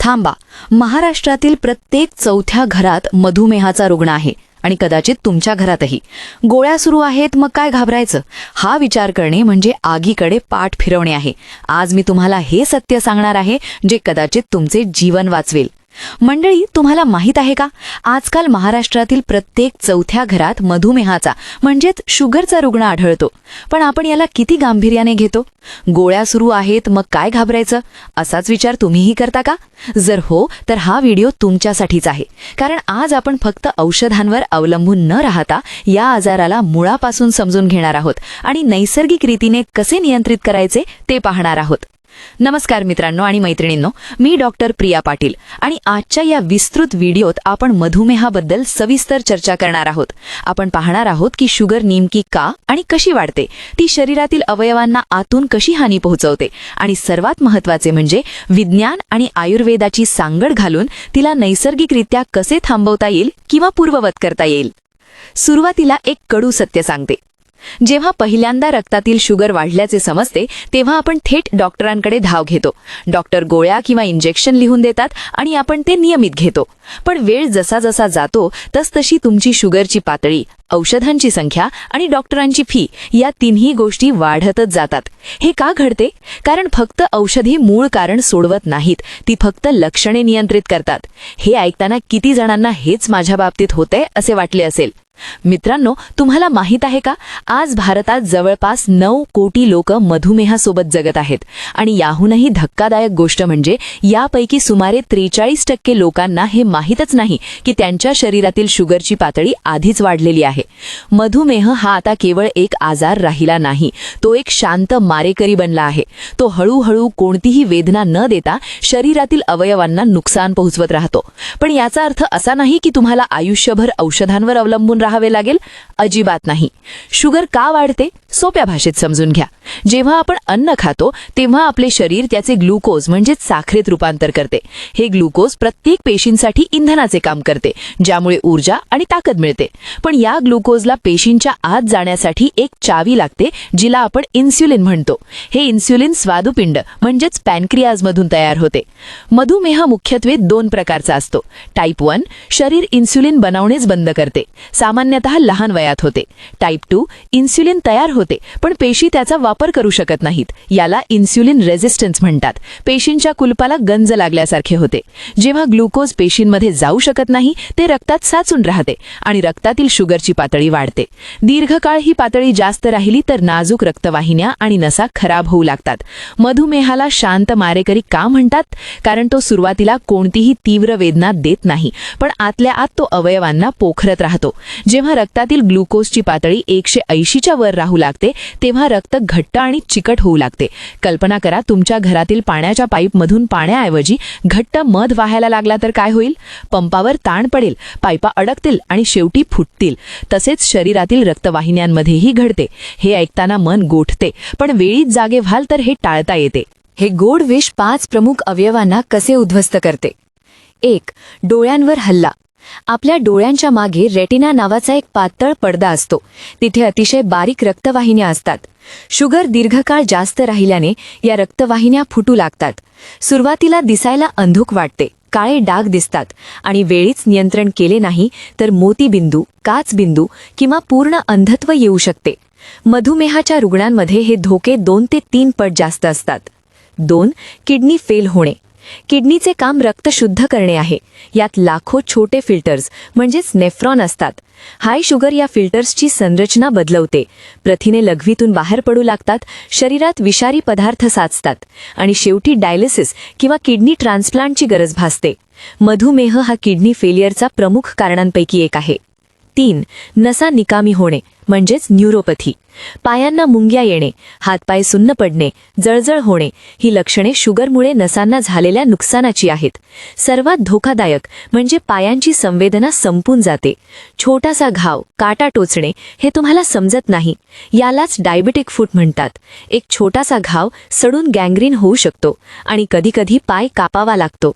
थांबा, महाराष्ट्रातील प्रत्येक चौथ्या घरात मधुमेहाचा रुग्ण आहे आणि कदाचित तुमच्या घरातही. गोळ्या सुरू आहेत, मग काय घाबरायचं? हा विचार करणे म्हणजे आगीकडे पाठ फिरवणे आहे. आज मी तुम्हाला हे सत्य सांगणार आहे जे कदाचित तुमचे जीवन वाचवेल. मंडळी, तुम्हाला माहीत आहे का, आजकाल महाराष्ट्रातील प्रत्येक चौथ्या घरात मधुमेहाचा म्हणजेच शुगरचा रुग्ण आढळतो. पण आपण याला किती गांभीर्याने घेतो? गोळ्या सुरू आहेत, मग काय घाबरायचं, असाच विचार तुम्हीही करता का? जर हो, तर हा व्हिडिओ तुमच्यासाठीच आहे. कारण आज आपण फक्त औषधांवर अवलंबून न राहता या आजाराला मुळापासून समजून घेणार आहोत आणि नैसर्गिक रीतीने कसे नियंत्रित करायचे ते पाहणार आहोत. नमस्कार मित्रांनो आणि मैत्रिणींनो, मी डॉक्टर प्रिया पाटील आणि आजच्या या विस्तृत व्हिडिओत आपण मधुमेहाबद्दल सविस्तर चर्चा करणार आहोत. आपण पाहणार आहोत की शुगर नेमकी का आणि कशी वाढते, ती शरीरातील अवयवांना आतून कशी हानी पोहोचवते आणि सर्वात महत्त्वाचे म्हणजे विज्ञान आणि आयुर्वेदाची सांगड घालून तिला नैसर्गिकरित्या कसे थांबवता येईल किंवा पूर्ववत करता येईल. सुरुवातीला एक कडू सत्य सांगते. जेव्हा पहिल्यांदा रक्तातील शुगर वाढल्याचे समजते तेव्हा आपण थेट डॉक्टरांकडे धाव घेतो. डॉक्टर गोळ्या किंवा इंजेक्शन लिहून देतात आणि आपण ते नियमित घेतो. पण वेळ जसा जसा जातो तसतशी तुमची शुगरची पातळी, औषधांची संख्या आणि डॉक्टरांची फी या तिन्ही गोष्टी वाढतच जातात. हे का घडते? कारण फक्त औषधी मूळ कारण सोडवत नाहीत, ती फक्त लक्षणे नियंत्रित करतात. हे ऐकताना किती जणांना हेच माझ्या बाबतीत होते असे वाटले असेल. मित्रांनो, तुम्हाला माहीत आहे का, आज भारतात जवळपास 9 कोटी लोक मधुमेहासोबत जगत आहेत आणि याहूनही धक्कादायक गोष्ट म्हणजे यापैकी सुमारे 43% लोकांना हे माहीतच नाही की त्यांच्या शरीरातील शुगरची पातळी आधीच वाढलेली आहे. मधुमेह हा आता केवळ एक आजार राहिला नाही, तो एक शांत मारेकरी बनला आहे. तो हळूहळू कोणतीही वेदना न देता शरीरातील अवयवांना नुकसान पोहोचवत राहतो. पण याचा अर्थ असा नाही की तुम्हाला आयुष्यभर औषधांवर अवलंबून राहावे लागेल. अजिबात नाही. शुगर का वाढते? सोप्या भाषेत समजून घ्या. जेव्हा आपण अन्न खातो तेव्हा आपले शरीर त्याचे ग्लुकोज म्हणजेच साखरेत रूपांतर करते. हे ग्लुकोज प्रत्येक पेशींसाठी इंधनाचे काम करते, ज्यामुळे ऊर्जा आणि ताकद मिळते. पण या ग्लुकोजला पेशींच्या आत जाण्यासाठी एक चावी लागते, जिला आपण इन्सुलिन म्हणतो. हे इन्सुलिन स्वादुपिंड म्हणजेच पॅनक्रियाजमधून तयार होते. मधुमेह मुख्यत्वे 2 प्रकारचा असतो. टाईप 1 शरीर इन्सुलिन बनवणेच बंद करते, सामान्यतः लहान वयात होते. टाईप 2 इन्सुलिन तयार होते पण पेशी त्याचा वापर करू शकत नाहीत. याला इन्सुलिन रेझिस्टन्स म्हणतात. पेशींच्या कुलपाला गंज लागल्यासारखे होते. जेव्हा ग्लुकोज पेशींमध्ये जाऊ शकत नाही, ते रक्तात साचून राहते आणि रक्तातील शुगरची पातळी वाढते. दीर्घकाळ ही पातळी जास्त राहिली तर नाजूक रक्तवाहिन्या आणि नसा खराब होऊ लागतात. मधुमेहाला शांत मारेकरी का म्हणतात? कारण तो सुरुवातीला कोणतीही तीव्र वेदना देत नाही, पण आतल्या आत तो अवयवांना पोखरत राहतो. जेव्हा रक्तातील ग्लुकोजची पातळी 180च्या वर राहू लागते तेव्हा रक्त घट्ट आणि चिकट होऊ लागते. कल्पना करा, तुमच्या घरातील पाण्याच्या पाईपमधून पाण्याऐवजी घट्ट मध वाहायला लागला तर काय होईल? पंपावर ताण पडेल, पाईपा अडकतील आणि शेवटी फुटतील. तसेच शरीरातील रक्तवाहिन्यांमध्येही घडते. हे ऐकताना मन गोठते, पण वेळीच जागे व्हाल तर हे टाळता येते. हे गोड विष 5 प्रमुख अवयवांना कसे उद्ध्वस्त करते. 1. डोळ्यांवर हल्ला. आपल्या डोळ्यांच्या मागे रेटिना नावाचा एक पातळ पडदा असतो. तिथे अतिशय बारीक रक्तवाहिन्या असतात. शुगर दीर्घकाळ जास्त राहिल्याने या रक्तवाहिन्या फुटू लागतात. सुरुवातीला दिसायला अंधुक वाटते, काळे डाग दिसतात आणि वेळीच नियंत्रण केले नाही तर मोतीबिंदू, काचबिंदू किंवा पूर्ण अंधत्व येऊ शकते. मधुमेहाच्या रुग्णांमध्ये हे धोके 2 ते 3 पट जास्त असतात. 2. किडनी फेल होणे. किडनीचे काम रक्त शुद्ध करणे आहे. यात लाखो छोटे फिल्टर्स म्हणजेच नेफ्रॉन असतात. हाय शुगर या फिल्टर्सची संरचना बदलवते. प्रथिने लघवीतून बाहेर पडू लागतात, शरीरात विषारी पदार्थ साचतात आणि शेवटी डायलिसिस किंवा किडनी ट्रान्सप्लांटची गरज भासते. मधुमेह हा किडनी फेलियरचा प्रमुख कारणांपैकी एक आहे. 3. नसा निकामी होणे म्हणजेच न्यूरोपॅथी. पायांना मुंग्या येणे, हातपाय सुन्न पडणे, जळजळ होणे ही लक्षणे शुगरमुळे नसांना झालेल्या नुकसानाची आहेत. सर्वात धोकादायक म्हणजे पायांची संवेदना संपून जाते. छोटासा घाव, काटा टोचणे हे तुम्हाला समजत नाही. यालाच डायबिटिक फूट म्हणतात. एक छोटासा घाव सडून गँग्रीन होऊ शकतो आणि कधीकधी पाय कापावा लागतो.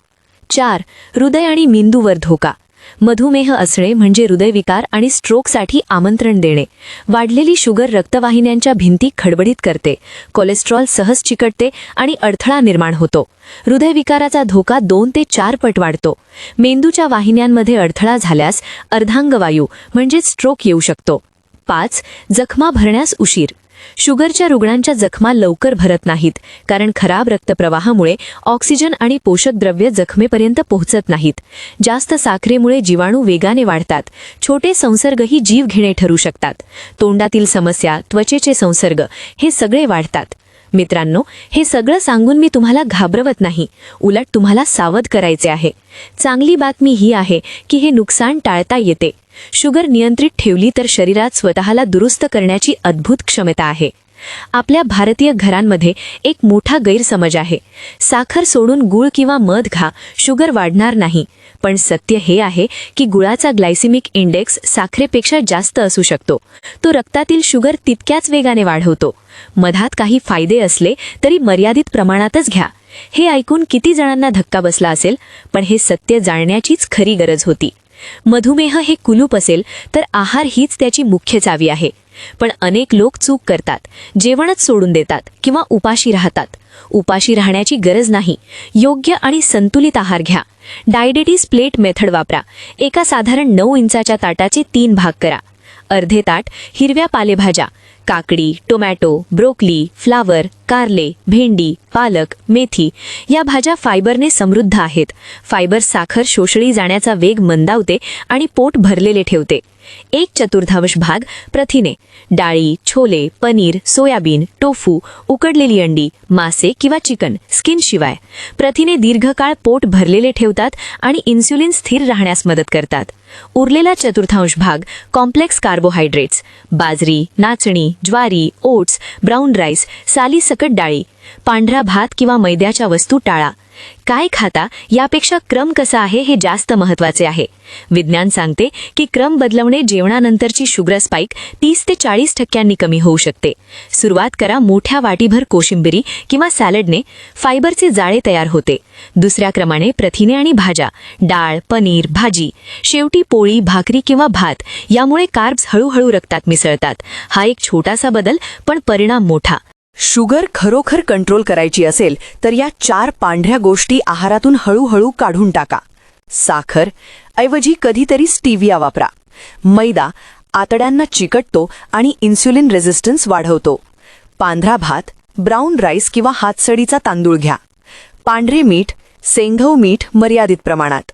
4. हृदय आणि मेंदूवर धोका. मधुमेह असणे म्हणजे हृदयविकार आणि स्ट्रोकसाठी आमंत्रण देणे. वाढलेली शुगर रक्तवाहिन्यांच्या भिंती खडबडीत करते, कोलेस्ट्रॉल सहज चिकटते आणि अडथळा निर्माण होतो. हृदयविकाराचा धोका 2 ते 4 पट वाढतो. मेंदूच्या वाहिन्यांमध्ये अडथळा झाल्यास अर्धांगवायू म्हणजे स्ट्रोक येऊ शकतो. 5. जखमा भरण्यास उशीर. शुगरच्या रुग्णांच्या जखमा लवकर भरत नाहीत, कारण खराब रक्तप्रवाहामुळे ऑक्सिजन आणि पोषक द्रव्ये जखमेपर्यंत पोहोचत नाहीत. जास्त साखरेमुळे जीवाणू वेगाने वाढतात. छोटे संसर्गही जीवघेणे ठरू शकतात. तोंडातील समस्या, त्वचेचे संसर्ग हे सगळे वाढतात. मित्रांनो, हे सगळं सांगून मी तुम्हाला घाबरवत नाही, उलट तुम्हाला सावध करायचे आहे. चांगली बातमी ही आहे की हे नुकसान टाळता येते. शुगर नियंत्रित ठेवली तर शरीरात स्वतःला दुरुस्त करण्याची अद्भुत क्षमता आहे. आपल्या भारतीय घरांमध्ये एक मोठा गैरसमज आहे. साखर सोडून गूळ किंवा मध खा, शुगर वाढणार नाही. पण सत्य हे आहे की गुळाचा ग्लायसेमिक इंडेक्स साखरेपेक्षा जास्त असू शकतो. तो रक्तातील शुगर तितक्याच वेगाने वाढवतो. मधात काही फायदे असले तरी मर्यादित प्रमाणातच घ्या. हे ऐकून किती जणांना धक्का बसला असेल, पण हे सत्य जाणण्याचीच खरी गरज होती. मधुमेह हे कुलूप असेल तर आहार हीच त्याची मुख्य चावी आहे. पण अनेक लोक चूक करतात, जेवणच सोडून देतात किंवा उपाशी राहतात. उपाशी राहण्याची गरज नाही. योग्य आणि संतुलित आहार घ्या. डायडेटीज प्लेट मेथड वापरा. एका साधारण 9 इंचाच्या ताटाचे 3 भाग करा. अर्धे ताट हिरव्या पालेभाज्या, काकडी, टोमॅटो, ब्रोकली, फ्लावर, कारले, भेंडी, पालक, मेथी या भाज्या फायबरने समृद्ध आहेत. फायबर साखर शोषली जाण्याचा वेग मंदावते आणि पोट भरलेले ठेवते. 1/4 भाग प्रथिने, डाळी, छोले, पनीर, सोयाबीन, टोफू, उकडलेली अंडी, मासे किंवा चिकन, स्किन शिवाय. प्रथिने दीर्घकाळ पोट भरलेले ठेवतात आणि इन्सुलिन स्थिर राहण्यास मदत करतात. उरलेला 1/4 भाग कॉम्प्लेक्स कार्बोहायड्रेट्स, बाजरी, नाचणी, ज्वारी, ओट्स, ब्राऊन राईस, सालीसकट डाळी. पांढरा भात किंवा मैद्याच्या वस्तू टाळा. काय खाता यापेक्षा क्रम कसा आहे हे जास्त महत्त्वाचे आहे. विज्ञान सांगते की क्रम बदलवणे जेवणानंतरची शुगर स्पाइक 30 ते 40% कमी होऊ शकते. सुरुवात करा मोठ्या वाटीभर कोशिंबिरी किंवा सॅलडने. फायबरचे जाळे तयार होते. दुसऱ्या क्रमाने प्रथिने आणि भाज्या, डाळ, पनीर, भाजी. शेवटी पोळी, भाकरी किंवा भात. यामुळे कार्ब्स हळूहळू रक्तात मिसळतात. हा एक छोटासा बदल, पण परिणाम मोठा. शुगर खरोखर कंट्रोल करायची असेल तर या 4 पांढऱ्या गोष्टी आहारातून हळूहळू काढून टाका. साखर ऐवजी कधीतरी स्टीविया वापरा. मैदा आतड्यांना चिकटतो आणि इन्सुलिन रेझिस्टन्स वाढवतो. पांढरा भात, ब्राऊन राईस किंवा हातसडीचा तांदूळ घ्या. पांढरे मीठ, सेंधव मीठ मर्यादित प्रमाणात.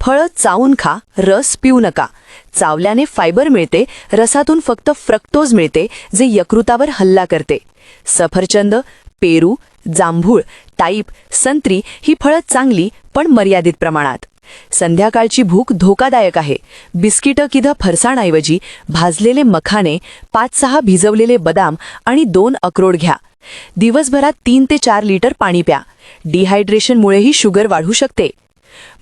फळं चावून खा, रस पिऊ नका. चावल्याने फायबर मिळते, रसातून फक्त फ्रक्टोज मिळते जे यकृतावर हल्ला करते. सफरचंद, पेरू, जांभूळ, टाईप, संत्री ही फळं चांगली पण मर्यादित प्रमाणात. संध्याकाळची भूक धोकादायक आहे. बिस्किटं किंवा फरसाणऐवजी भाजलेले मखाने, 5-6 भिजवलेले बदाम आणि 2 अक्रोड घ्या. दिवसभरात 3 ते 4 लिटर पाणी प्या. डिहायड्रेशनमुळेही शुगर वाढू शकते.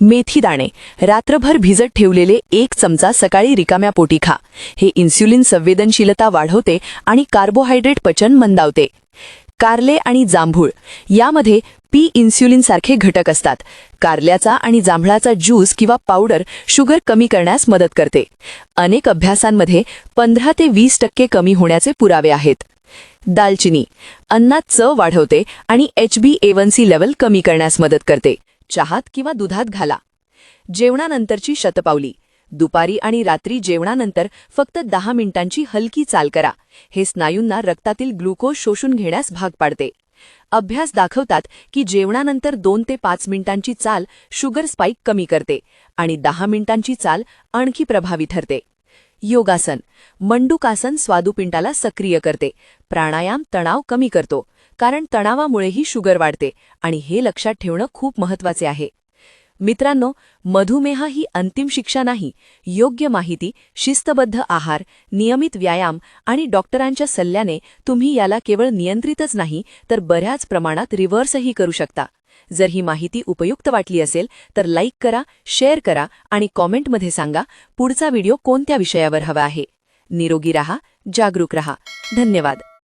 मेथी दाणे रात्रभर भिजत ठेवलेले 1 चमचा सकाळी रिकाम्या पोटी खा. हे इन्सुलिन संवेदनशीलता वाढवते आणि कार्बोहायड्रेट पचन मंदावते. कारले आणि जांभूळ यामध्ये पी इन्सुलिनसारखे घटक असतात. कारल्याचा आणि जांभळाचा ज्यूस किंवा पावडर शुगर कमी करण्यास मदत करते. अनेक अभ्यासांमध्ये 15 ते 20% कमी होण्याचे पुरावे आहेत. दालचिनी अन्नात चव वाढवते आणि HbA1c लेवल कमी करण्यास मदत करते. चहात किंवा दुधात घाला. जेवणानंतरची शतपावली दुपारी आणि रात्री जेवणानंतर फक्त 10 मिनिटांची हलकी चाल करा. हे स्नायूंना रक्तातील ग्लुकोज शोषून घेण्यास भाग पाडते. अभ्यास दाखवतात की जेवणानंतर 2 ते 5 मिनिटांची चाल शुगर स्पाइक कमी करते आणि 10 मिनिटांची चाल आणखी प्रभावी ठरते. योगासन मंडूकासन स्वादुपिंडाला सक्रिय करते. प्राणायाम तणाव कमी करतो, कारण तणावामुळेही शुगर वाढते आणि हे लक्षात ठेवणं खूप महत्त्वाचे आहे. मित्रांनो, मधुमेह ही अंतिम शिक्षा नाही. योग्य माहिती, शिस्तबद्ध आहार, नियमित व्यायाम आणि डॉक्टरांच्या सल्ल्याने तुम्ही याला केवळ नियंत्रितच नाही तर बऱ्याच प्रमाणात रिव्हर्सही करू शकता. जर ही माहिती उपयुक्त वाटली असेल तर लाईक करा, शेअर करा आणि कॉमेंटमध्ये सांगा पुढचा व्हिडिओ कोणत्या विषयावर हवा आहे. निरोगी रहा, जागरूक रहा. धन्यवाद.